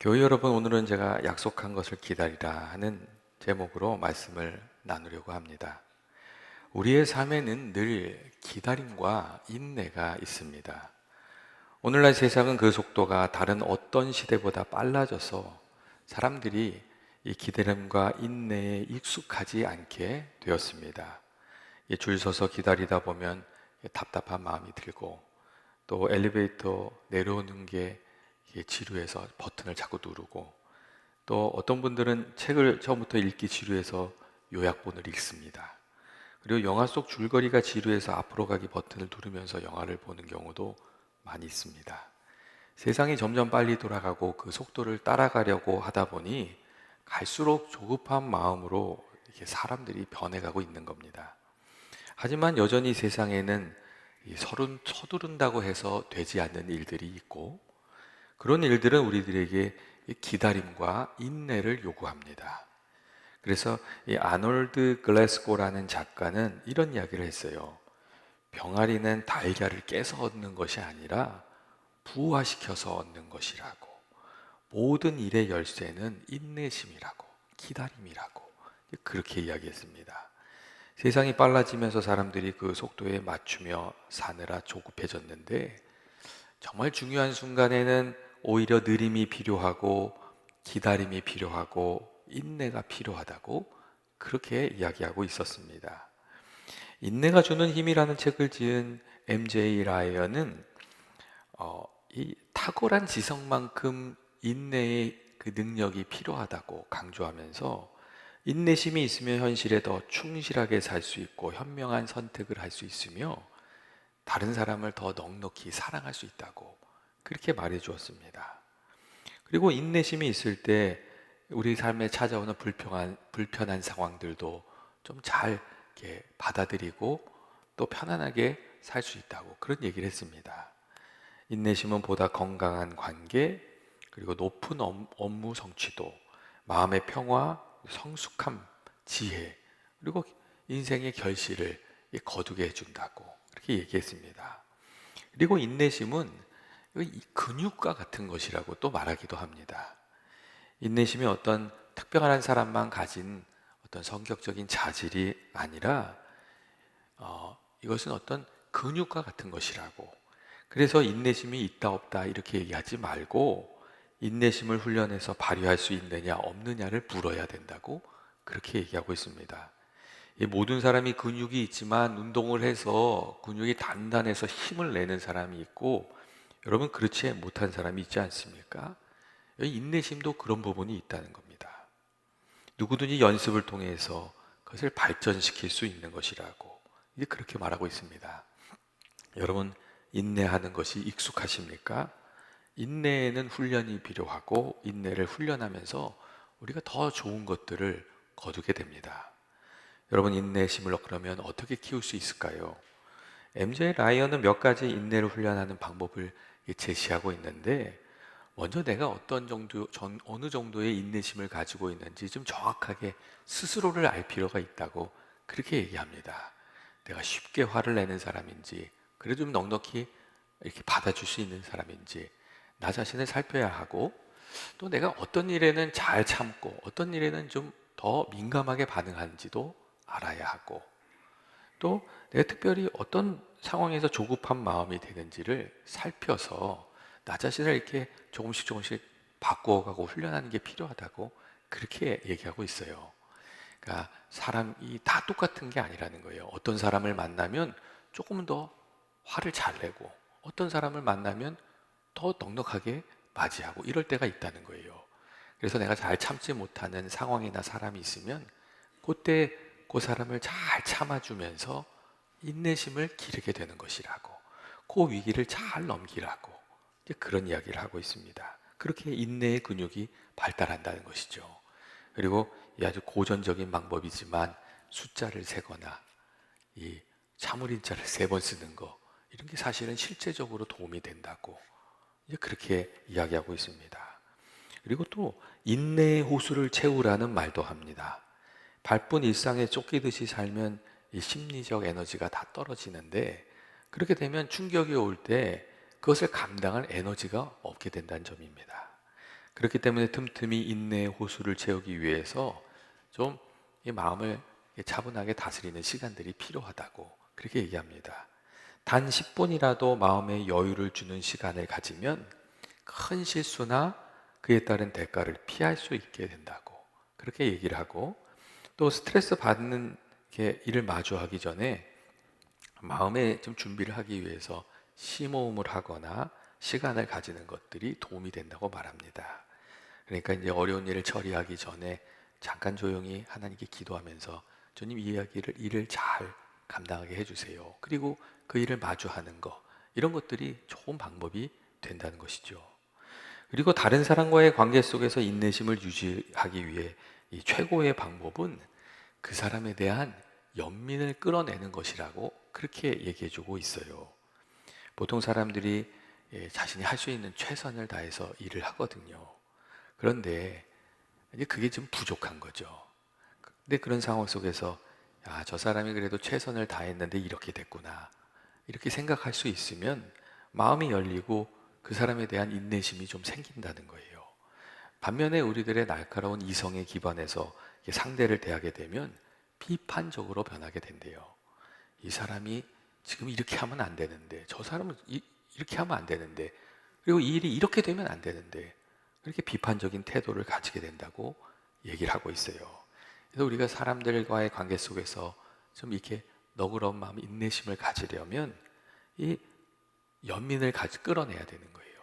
교회 여러분, 오늘은 제가 약속한 것을 기다리라 하는 제목으로 말씀을 나누려고 합니다. 우리의 삶에는 늘 기다림과 인내가 있습니다. 오늘날 세상은 그 속도가 다른 어떤 시대보다 빨라져서 사람들이 이 기다림과 인내에 익숙하지 않게 되었습니다. 줄 서서 기다리다 보면 답답한 마음이 들고, 또 엘리베이터 내려오는 게 이게 지루해서 버튼을 자꾸 누르고, 또 어떤 분들은 책을 처음부터 읽기 지루해서 요약본을 읽습니다. 그리고 영화 속 줄거리가 지루해서 앞으로 가기 버튼을 누르면서 영화를 보는 경우도 많이 있습니다. 세상이 점점 빨리 돌아가고 그 속도를 따라가려고 하다 보니 갈수록 조급한 마음으로 이렇게 사람들이 변해가고 있는 겁니다. 하지만 여전히 세상에는 서두른다고 해서 되지 않는 일들이 있고, 그런 일들은 우리들에게 기다림과 인내를 요구합니다. 그래서 이 아놀드 글래스고라는 작가는 이런 이야기를 했어요. 병아리는 달걀을 깨서 얻는 것이 아니라 부화시켜서 얻는 것이라고. 모든 일의 열쇠는 인내심이라고, 기다림이라고, 그렇게 이야기했습니다. 세상이 빨라지면서 사람들이 그 속도에 맞추며 사느라 조급해졌는데, 정말 중요한 순간에는 오히려 느림이 필요하고 기다림이 필요하고 인내가 필요하다고 그렇게 이야기하고 있었습니다. 인내가 주는 힘이라는 책을 지은 MJ 라이언은 이 탁월한 지성만큼 인내의 그 능력이 필요하다고 강조하면서, 인내심이 있으면 현실에 더 충실하게 살 수 있고 현명한 선택을 할 수 있으며 다른 사람을 더 넉넉히 사랑할 수 있다고 그렇게 말해 주었습니다. 그리고 인내심이 있을 때 우리 삶에 찾아오는 불편한 상황들도 좀 잘 받아들이고 또 편안하게 살 수 있다고 그런 얘기를 했습니다. 인내심은 보다 건강한 관계, 그리고 높은 업무 성취도, 마음의 평화, 성숙함, 지혜, 그리고 인생의 결실을 거두게 해준다고 그렇게 얘기했습니다. 그리고 인내심은 이 근육과 같은 것이라고 또 말하기도 합니다. 인내심이 어떤 특별한 사람만 가진 어떤 성격적인 자질이 아니라 이것은 어떤 근육과 같은 것이라고. 그래서 인내심이 있다 없다 이렇게 얘기하지 말고, 인내심을 훈련해서 발휘할 수 있느냐 없느냐를 물어야 된다고 그렇게 얘기하고 있습니다. 이 모든 사람이 근육이 있지만 운동을 해서 근육이 단단해서 힘을 내는 사람이 있고, 여러분 그렇지 못한 사람이 있지 않습니까? 인내심도 그런 부분이 있다는 겁니다. 누구든지 연습을 통해서 그것을 발전시킬 수 있는 것이라고 이제 그렇게 말하고 있습니다. 여러분, 인내하는 것이 익숙하십니까? 인내에는 훈련이 필요하고, 인내를 훈련하면서 우리가 더 좋은 것들을 거두게 됩니다. 여러분, 인내심을 그러면 어떻게 키울 수 있을까요? MJ 라이언은 몇 가지 인내를 훈련하는 방법을 제시하고 있는데, 먼저 내가 어느 정도의 인내심을 가지고 있는지 좀 정확하게 스스로를 알 필요가 있다고 그렇게 얘기합니다. 내가 쉽게 화를 내는 사람인지, 그래도 좀 넉넉히 이렇게 받아줄 수 있는 사람인지 나 자신을 살펴야 하고, 또 내가 어떤 일에는 잘 참고 어떤 일에는 좀 더 민감하게 반응하는지도 알아야 하고, 또 내가 특별히 어떤 상황에서 조급한 마음이 드는지를 살펴서 나 자신을 이렇게 조금씩 조금씩 바꾸어가고 훈련하는 게 필요하다고 그렇게 얘기하고 있어요. 그러니까 사람이 다 똑같은 게 아니라는 거예요. 어떤 사람을 만나면 조금 더 화를 잘 내고, 어떤 사람을 만나면 더 넉넉하게 맞이하고 이럴 때가 있다는 거예요. 그래서 내가 잘 참지 못하는 상황이나 사람이 있으면 그때 그 사람을 잘 참아주면서 인내심을 기르게 되는 것이라고, 그 위기를 잘 넘기라고 이제 그런 이야기를 하고 있습니다. 그렇게 인내의 근육이 발달한다는 것이죠. 그리고 이 아주 고전적인 방법이지만 숫자를 세거나 이 자물인자를 3번 쓰는 거, 이런 게 사실은 실제적으로 도움이 된다고 이제 그렇게 이야기하고 있습니다. 그리고 또 인내의 호수를 채우라는 말도 합니다. 바쁜 일상에 쫓기듯이 살면 이 심리적 에너지가 다 떨어지는데, 그렇게 되면 충격이 올 때 그것을 감당할 에너지가 없게 된다는 점입니다. 그렇기 때문에 틈틈이 인내의 호수를 채우기 위해서 좀 이 마음을 차분하게 다스리는 시간들이 필요하다고 그렇게 얘기합니다. 단 10분이라도 마음의 여유를 주는 시간을 가지면 큰 실수나 그에 따른 대가를 피할 수 있게 된다고 그렇게 얘기를 하고, 또 스트레스 받는 일을 마주하기 전에 마음에 좀 준비를 하기 위해서 심호흡을 하거나 시간을 가지는 것들이 도움이 된다고 말합니다. 그러니까 이제 어려운 일을 처리하기 전에 잠깐 조용히 하나님께 기도하면서 주님, 이 일을 잘 감당하게 해주세요. 그리고 그 일을 마주하는 거, 이런 것들이 좋은 방법이 된다는 것이죠. 그리고 다른 사람과의 관계 속에서 인내심을 유지하기 위해 이 최고의 방법은 그 사람에 대한 연민을 끌어내는 것이라고 그렇게 얘기해 주고 있어요. 보통 사람들이 자신이 할 수 있는 최선을 다해서 일을 하거든요. 그런데 이제 그게 좀 부족한 거죠. 근데 그런 상황 속에서 저 사람이 그래도 최선을 다했는데 이렇게 됐구나, 이렇게 생각할 수 있으면 마음이 열리고 그 사람에 대한 인내심이 좀 생긴다는 거예요. 반면에 우리들의 날카로운 이성에 기반해서 상대를 대하게 되면 비판적으로 변하게 된대요. 이 사람이 지금 이렇게 하면 안 되는데, 저 사람은 이렇게 하면 안 되는데, 그리고 이 일이 이렇게 되면 안 되는데, 그렇게 비판적인 태도를 가지게 된다고 얘기를 하고 있어요. 그래서 우리가 사람들과의 관계 속에서 좀 이렇게 너그러운 마음, 인내심을 가지려면 이 연민을 끌어내야 되는 거예요.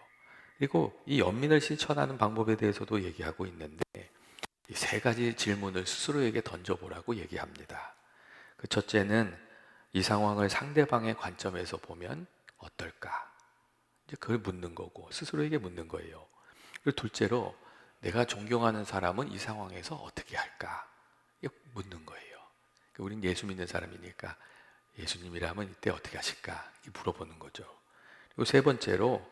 그리고 이 연민을 실천하는 방법에 대해서도 얘기하고 있는데, 이 세 가지 질문을 스스로에게 던져보라고 얘기합니다. 그 첫째는 이 상황을 상대방의 관점에서 보면 어떨까? 이제 그걸 묻는 거고, 스스로에게 묻는 거예요. 그리고 둘째로 내가 존경하는 사람은 이 상황에서 어떻게 할까? 이거 묻는 거예요. 우린 예수 믿는 사람이니까 예수님이라면 이때 어떻게 하실까? 이렇게 물어보는 거죠. 그리고 세 번째로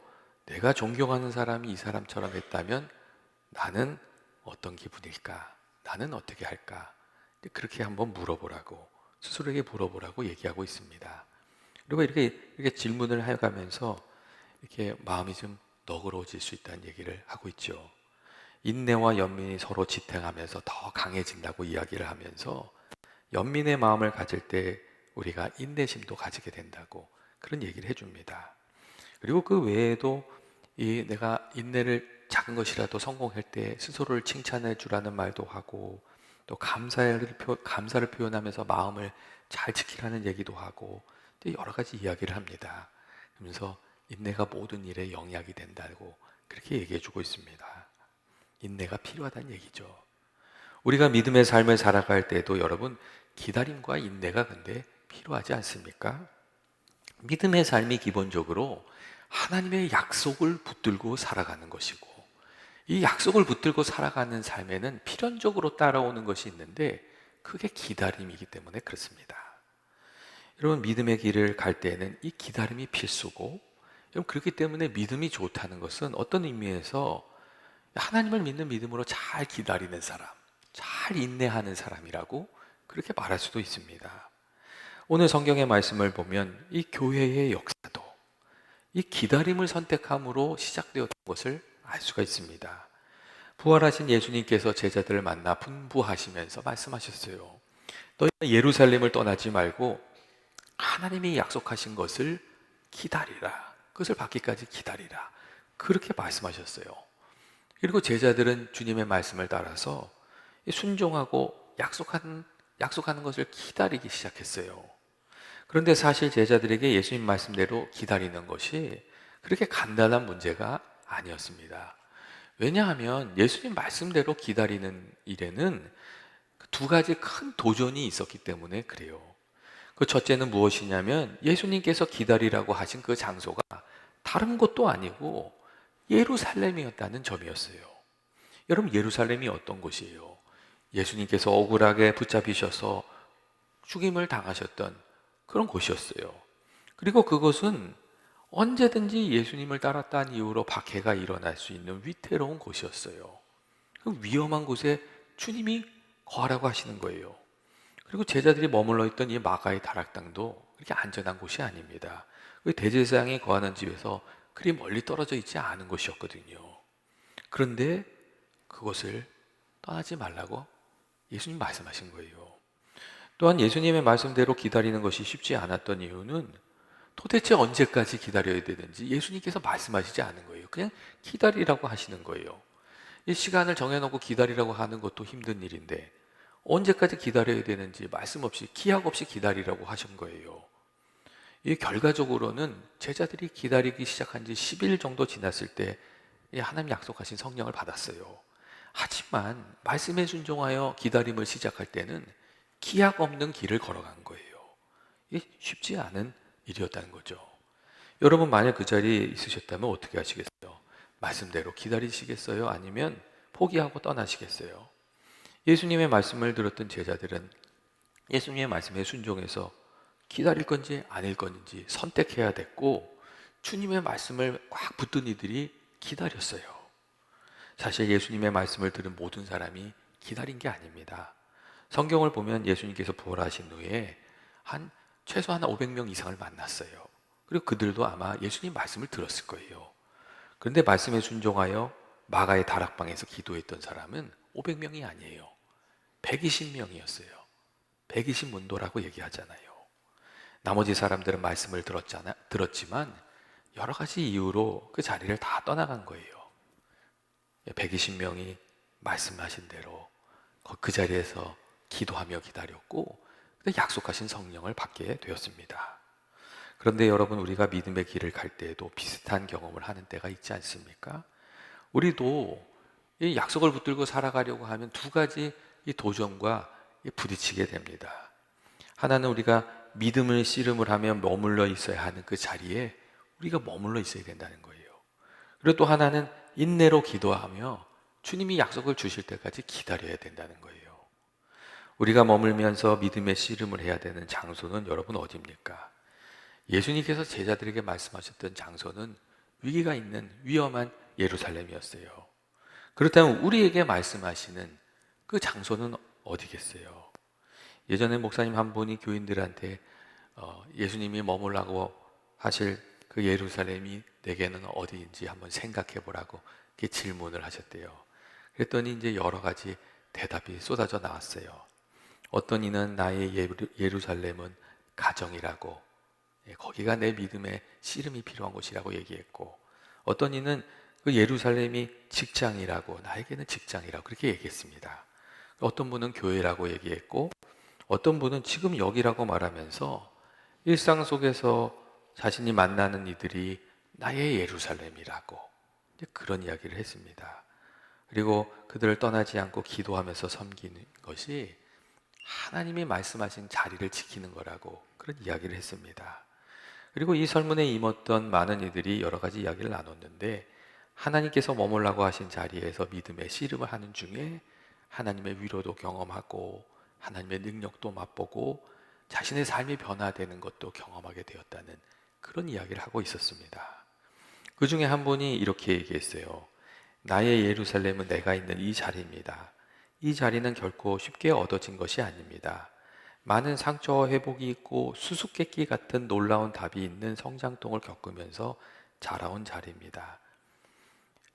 내가 존경하는 사람이 이 사람처럼 했다면 나는 어떤 기분일까? 나는 어떻게 할까? 그렇게 한번 물어보라고, 스스로에게 물어보라고 얘기하고 있습니다. 그리고 이렇게 질문을 해가면서 이렇게 마음이 좀 너그러워질 수 있다는 얘기를 하고 있죠. 인내와 연민이 서로 지탱하면서 더 강해진다고 이야기를 하면서 연민의 마음을 가질 때 우리가 인내심도 가지게 된다고 그런 얘기를 해줍니다. 그리고 그 외에도 내가 인내를 작은 것이라도 성공할 때 스스로를 칭찬해 주라는 말도 하고, 또 감사를 표현하면서 마음을 잘 지키라는 얘기도 하고, 여러 가지 이야기를 합니다. 그러면서 인내가 모든 일에 영향이 된다고 그렇게 얘기해 주고 있습니다. 인내가 필요하다는 얘기죠. 우리가 믿음의 삶을 살아갈 때도 여러분, 기다림과 인내가 근데 필요하지 않습니까? 믿음의 삶이 기본적으로 하나님의 약속을 붙들고 살아가는 것이고, 이 약속을 붙들고 살아가는 삶에는 필연적으로 따라오는 것이 있는데 그게 기다림이기 때문에 그렇습니다. 여러분, 믿음의 길을 갈 때에는 이 기다림이 필수고, 여러분, 그렇기 때문에 믿음이 좋다는 것은 어떤 의미에서 하나님을 믿는 믿음으로 잘 기다리는 사람, 잘 인내하는 사람이라고 그렇게 말할 수도 있습니다. 오늘 성경의 말씀을 보면 이 교회의 역사도 이 기다림을 선택함으로 시작되었던 것을 알 수가 있습니다. 부활하신 예수님께서 제자들을 만나 분부하시면서 말씀하셨어요. 너희는 예루살렘을 떠나지 말고 하나님이 약속하신 것을 기다리라. 그것을 받기까지 기다리라. 그렇게 말씀하셨어요. 그리고 제자들은 주님의 말씀을 따라서 순종하고 약속하는 것을 기다리기 시작했어요. 그런데 사실 제자들에게 예수님 말씀대로 기다리는 것이 그렇게 간단한 문제가 아니었습니다. 왜냐하면 예수님 말씀대로 기다리는 일에는 두 가지 큰 도전이 있었기 때문에 그래요. 그 첫째는 무엇이냐면 예수님께서 기다리라고 하신 그 장소가 다른 곳도 아니고 예루살렘이었다는 점이었어요. 여러분, 예루살렘이 어떤 곳이에요? 예수님께서 억울하게 붙잡히셔서 죽임을 당하셨던 그런 곳이었어요. 그리고 그것은 언제든지 예수님을 따랐다는 이유로 박해가 일어날 수 있는 위태로운 곳이었어요. 그 위험한 곳에 주님이 거하라고 하시는 거예요. 그리고 제자들이 머물러 있던 이 마가의 다락방도 그렇게 안전한 곳이 아닙니다. 그 대제사장이 거하는 집에서 그리 멀리 떨어져 있지 않은 곳이었거든요. 그런데 그곳을 떠나지 말라고 예수님 말씀하신 거예요. 또한 예수님의 말씀대로 기다리는 것이 쉽지 않았던 이유는 도대체 언제까지 기다려야 되는지 예수님께서 말씀하시지 않은 거예요. 그냥 기다리라고 하시는 거예요. 이 시간을 정해놓고 기다리라고 하는 것도 힘든 일인데 언제까지 기다려야 되는지 말씀 없이 기약 없이 기다리라고 하신 거예요. 이 결과적으로는 제자들이 기다리기 시작한 지 10일 정도 지났을 때 하나님 약속하신 성령을 받았어요. 하지만 말씀에 순종하여 기다림을 시작할 때는 기약 없는 길을 걸어간 거예요. 이게 쉽지 않은 일이었다는 거죠. 여러분 만약 그 자리에 있으셨다면 어떻게 하시겠어요? 말씀대로 기다리시겠어요? 아니면 포기하고 떠나시겠어요? 예수님의 말씀을 들었던 제자들은 예수님의 말씀에 순종해서 기다릴 건지 아닐 건지 선택해야 됐고 주님의 말씀을 꽉 붙든 이들이 기다렸어요. 사실 예수님의 말씀을 들은 모든 사람이 기다린 게 아닙니다. 성경을 보면 예수님께서 부활하신 후에 최소한 500명 이상을 만났어요. 그리고 그들도 아마 예수님 말씀을 들었을 거예요. 그런데 말씀에 순종하여 마가의 다락방에서 기도했던 사람은 500명이 아니에요. 120명이었어요. 120문도라고 얘기하잖아요. 나머지 사람들은 말씀을 들었지만 여러 가지 이유로 그 자리를 다 떠나간 거예요. 120명이 말씀하신 대로 그 자리에서 기도하며 기다렸고 약속하신 성령을 받게 되었습니다. 그런데 여러분 우리가 믿음의 길을 갈 때에도 비슷한 경험을 하는 때가 있지 않습니까? 우리도 이 약속을 붙들고 살아가려고 하면 두 가지 이 도전과 부딪히게 됩니다. 하나는 우리가 믿음을 씨름을 하며 머물러 있어야 하는 그 자리에 우리가 머물러 있어야 된다는 거예요. 그리고 또 하나는 인내로 기도하며 주님이 약속을 주실 때까지 기다려야 된다는 거예요. 우리가 머물면서 믿음의 씨름을 해야 되는 장소는 여러분 어디입니까? 예수님께서 제자들에게 말씀하셨던 장소는 위기가 있는 위험한 예루살렘이었어요. 그렇다면 우리에게 말씀하시는 그 장소는 어디겠어요? 예전에 목사님 한 분이 교인들한테 예수님이 머물라고 하실 그 예루살렘이 내게는 어디인지 한번 생각해 보라고 이렇게 질문을 하셨대요. 그랬더니 이제 여러 가지 대답이 쏟아져 나왔어요. 어떤 이는 나의 예루살렘은 가정이라고, 거기가 내 믿음의 씨름이 필요한 곳이라고 얘기했고, 어떤 이는 그 예루살렘이 직장이라고, 나에게는 직장이라고 그렇게 얘기했습니다. 어떤 분은 교회라고 얘기했고, 어떤 분은 지금 여기라고 말하면서 일상 속에서 자신이 만나는 이들이 나의 예루살렘이라고 그런 이야기를 했습니다. 그리고 그들을 떠나지 않고 기도하면서 섬기는 것이 하나님이 말씀하신 자리를 지키는 거라고 그런 이야기를 했습니다. 그리고 이 설문에 임했던 많은 이들이 여러 가지 이야기를 나눴는데 하나님께서 머물라고 하신 자리에서 믿음의 씨름을 하는 중에 하나님의 위로도 경험하고 하나님의 능력도 맛보고 자신의 삶이 변화되는 것도 경험하게 되었다는 그런 이야기를 하고 있었습니다. 그 중에 한 분이 이렇게 얘기했어요. 나의 예루살렘은 내가 있는 이 자리입니다. 이 자리는 결코 쉽게 얻어진 것이 아닙니다. 많은 상처와 회복이 있고 수수께끼 같은 놀라운 답이 있는 성장통을 겪으면서 자라온 자리입니다.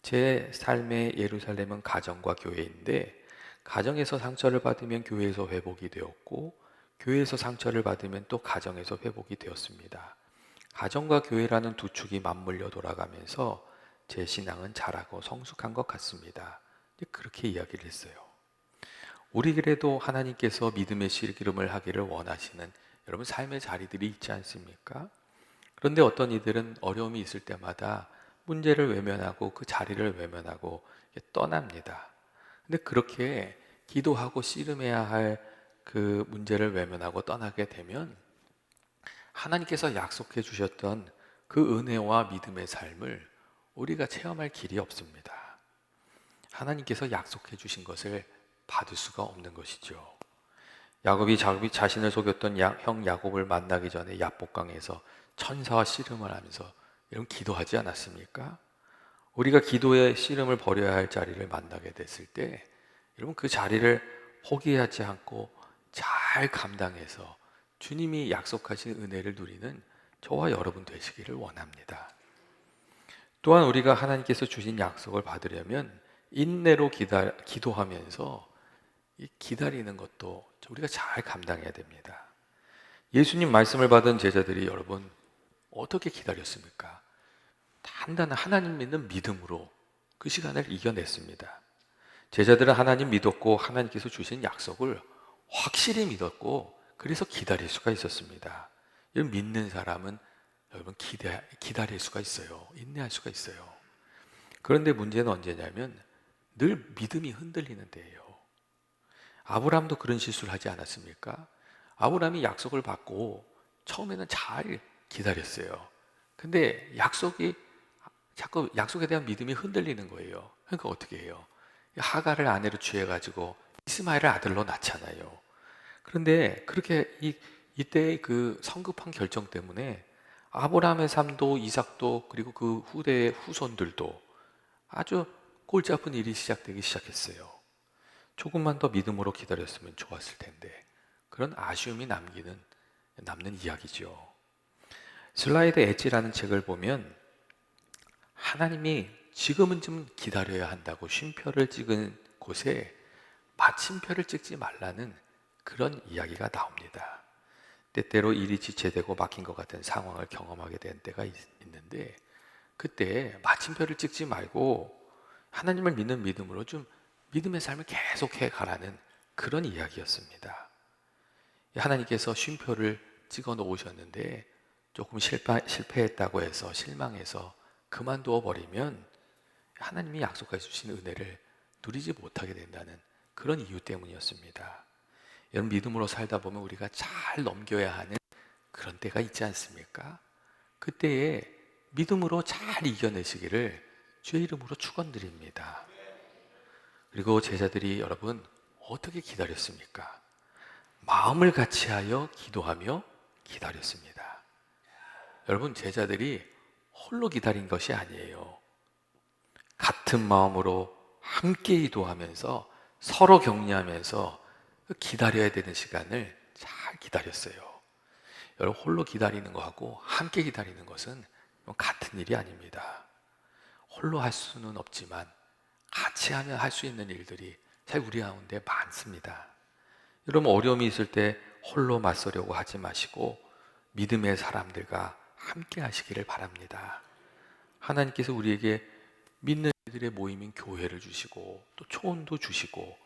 제 삶의 예루살렘은 가정과 교회인데 가정에서 상처를 받으면 교회에서 회복이 되었고 교회에서 상처를 받으면 또 가정에서 회복이 되었습니다. 가정과 교회라는 두 축이 맞물려 돌아가면서 제 신앙은 자라고 성숙한 것 같습니다. 그렇게 이야기를 했어요. 우리에게도 하나님께서 믿음의 씨름을 하기를 원하시는 여러분 삶의 자리들이 있지 않습니까? 그런데 어떤 이들은 어려움이 있을 때마다 문제를 외면하고 그 자리를 외면하고 떠납니다. 근데 그렇게 기도하고 씨름해야 할 그 문제를 외면하고 떠나게 되면 하나님께서 약속해 주셨던 그 은혜와 믿음의 삶을 우리가 체험할 길이 없습니다. 하나님께서 약속해 주신 것을 받을 수가 없는 것이죠. 야곱이 자신을 속였던 형 야곱을 만나기 전에 야복강에서 천사와 씨름을 하면서 이런 기도하지 않았습니까? 우리가 기도의 씨름을 벌여야 할 자리를 만나게 됐을 때 여러분 그 자리를 포기하지 않고 잘 감당해서 주님이 약속하신 은혜를 누리는 저와 여러분 되시기를 원합니다. 또한 우리가 하나님께서 주신 약속을 받으려면 인내로 기도하면서 이 기다리는 것도 우리가 잘 감당해야 됩니다. 예수님 말씀을 받은 제자들이 여러분 어떻게 기다렸습니까? 단단한 하나님 믿는 믿음으로 그 시간을 이겨냈습니다. 제자들은 하나님 믿었고 하나님께서 주신 약속을 확실히 믿었고 그래서 기다릴 수가 있었습니다. 이런 믿는 사람은 여러분 기다릴 수가 있어요. 인내할 수가 있어요. 그런데 문제는 언제냐면 늘 믿음이 흔들리는 데예요. 아브라함도 그런 실수를 하지 않았습니까? 아브라함이 약속을 받고 처음에는 잘 기다렸어요. 근데 자꾸 약속에 대한 믿음이 흔들리는 거예요. 그러니까 어떻게 해요? 하갈을 아내로 취해가지고 이스마엘을 아들로 낳잖아요. 그런데 그렇게 이때 그 성급한 결정 때문에 아브라함의 삶도 이삭도 그리고 그 후대의 후손들도 아주 골치 아픈 일이 시작되기 시작했어요. 조금만 더 믿음으로 기다렸으면 좋았을 텐데 그런 아쉬움이 남는 이야기죠. 슬라이드 엣지라는 책을 보면 하나님이 지금은 좀 기다려야 한다고 쉼표를 찍은 곳에 마침표를 찍지 말라는 그런 이야기가 나옵니다. 때때로 일이 지체되고 막힌 것 같은 상황을 경험하게 된 때가 있는데 그때 마침표를 찍지 말고 하나님을 믿는 믿음으로 좀 믿음의 삶을 계속해 가라는 그런 이야기였습니다. 하나님께서 쉼표를 찍어 놓으셨는데 조금 실패했다고 해서 실망해서 그만두어 버리면 하나님이 약속해 주신 은혜를 누리지 못하게 된다는 그런 이유 때문이었습니다. 여러분 믿음으로 살다 보면 우리가 잘 넘겨야 하는 그런 때가 있지 않습니까? 그때에 믿음으로 잘 이겨내시기를 주의 이름으로 축원드립니다. 그리고 제자들이 여러분 어떻게 기다렸습니까? 마음을 같이하여 기도하며 기다렸습니다. 여러분 제자들이 홀로 기다린 것이 아니에요. 같은 마음으로 함께 기도하면서 서로 격려하면서 기다려야 되는 시간을 잘 기다렸어요. 여러분 홀로 기다리는 거하고 함께 기다리는 것은 같은 일이 아닙니다. 홀로 할 수는 없지만 같이 하면 할 수 있는 일들이 잘 우리 가운데 많습니다. 여러분 어려움이 있을 때 홀로 맞서려고 하지 마시고 믿음의 사람들과 함께 하시기를 바랍니다. 하나님께서 우리에게 믿는 이들의 모임인 교회를 주시고 또 초원도 주시고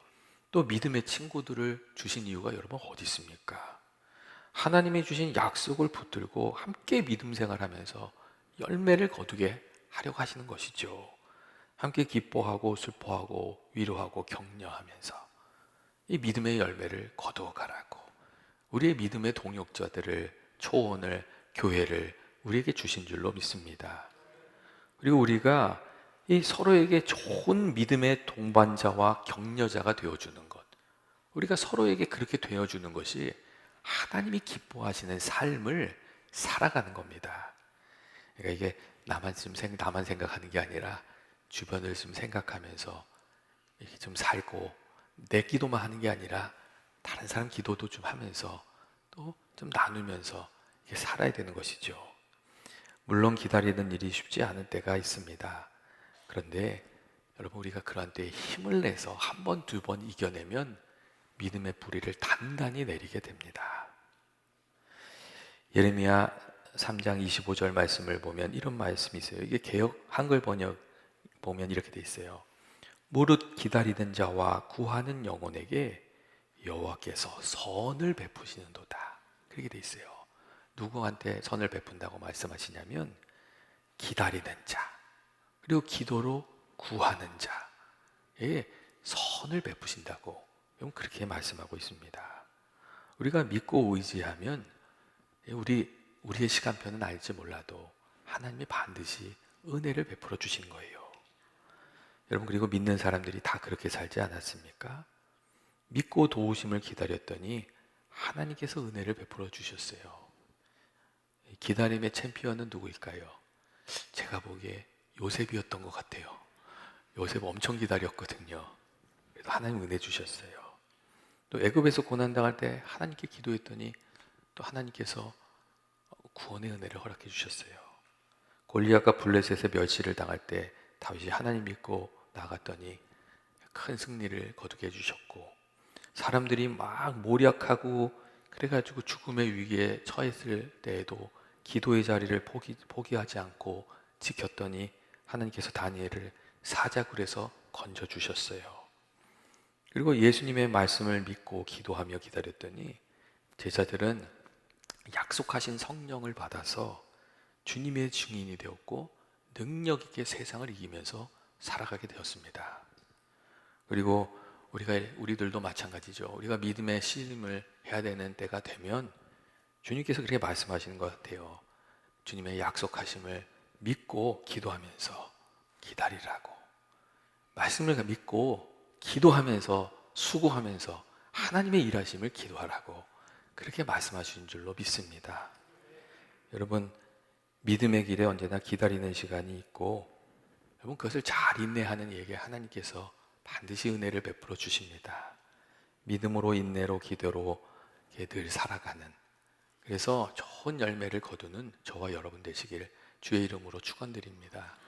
또 믿음의 친구들을 주신 이유가 여러분 어디 있습니까? 하나님이 주신 약속을 붙들고 함께 믿음 생활하면서 열매를 거두게 하려고 하시는 것이죠. 함께 기뻐하고 슬퍼하고 위로하고 격려하면서 이 믿음의 열매를 거두어가라고 우리의 믿음의 동역자들을 초원을 교회를 우리에게 주신 줄로 믿습니다. 그리고 우리가 이 서로에게 좋은 믿음의 동반자와 격려자가 되어주는 것 우리가 서로에게 그렇게 되어주는 것이 하나님이 기뻐하시는 삶을 살아가는 겁니다. 그러니까 이게 나만 생각하는 게 아니라 주변을 좀 생각하면서 이렇게 좀 살고 내 기도만 하는 게 아니라 다른 사람 기도도 좀 하면서 또 좀 나누면서 이렇게 살아야 되는 것이죠. 물론 기다리는 일이 쉽지 않은 때가 있습니다. 그런데 여러분 우리가 그러한 때에 힘을 내서 한 번, 두 번 이겨내면 믿음의 뿌리를 단단히 내리게 됩니다. 예레미야 3장 25절 말씀을 보면 이런 말씀이 있어요. 이게 개역 한글 번역 보면 이렇게 돼 있어요. 무릇 기다리는 자와 구하는 영혼에게 여호와께서 선을 베푸시는도다. 그렇게 돼 있어요. 누구한테 선을 베푼다고 말씀하시냐면 기다리는 자 그리고 기도로 구하는 자에게 선을 베푸신다고 그렇게 말씀하고 있습니다. 우리가 믿고 의지하면 우리의 시간표는 알지 몰라도 하나님이 반드시 은혜를 베풀어 주신 거예요. 여러분 그리고 믿는 사람들이 다 그렇게 살지 않았습니까? 믿고 도우심을 기다렸더니 하나님께서 은혜를 베풀어 주셨어요. 기다림의 챔피언은 누구일까요? 제가 보기에 요셉이었던 것 같아요. 요셉 엄청 기다렸거든요. 그래서 하나님 은혜 주셨어요. 또 애굽에서 고난당할 때 하나님께 기도했더니 또 하나님께서 구원의 은혜를 허락해 주셨어요. 골리앗과 블레셋의 멸시를 당할 때 다윗이 하나님 믿고 나갔더니 큰 승리를 거두게 해주셨고, 사람들이 막 모략하고 그래가지고 죽음의 위기에 처했을 때에도 기도의 자리를 포기하지 않고 지켰더니 하나님께서 다니엘을 사자굴에서 건져주셨어요. 그리고 예수님의 말씀을 믿고 기도하며 기다렸더니 제자들은 약속하신 성령을 받아서 주님의 증인이 되었고 능력 있게 세상을 이기면서 살아가게 되었습니다. 그리고 우리들도 마찬가지죠. 우리가 믿음의 씨름을 해야 되는 때가 되면 주님께서 그렇게 말씀하시는 것 같아요. 주님의 약속하심을 믿고 기도하면서 기다리라고. 말씀을 믿고 기도하면서 수고하면서 하나님의 일하심을 기도하라고 그렇게 말씀하신 줄로 믿습니다. 여러분, 믿음의 길에 언제나 기다리는 시간이 있고 여러분 그것을 잘 인내하는 이에게 하나님께서 반드시 은혜를 베풀어 주십니다. 믿음으로 인내로 기도로 늘 살아가는, 그래서 좋은 열매를 거두는 저와 여러분 되시길 주의 이름으로 축원드립니다.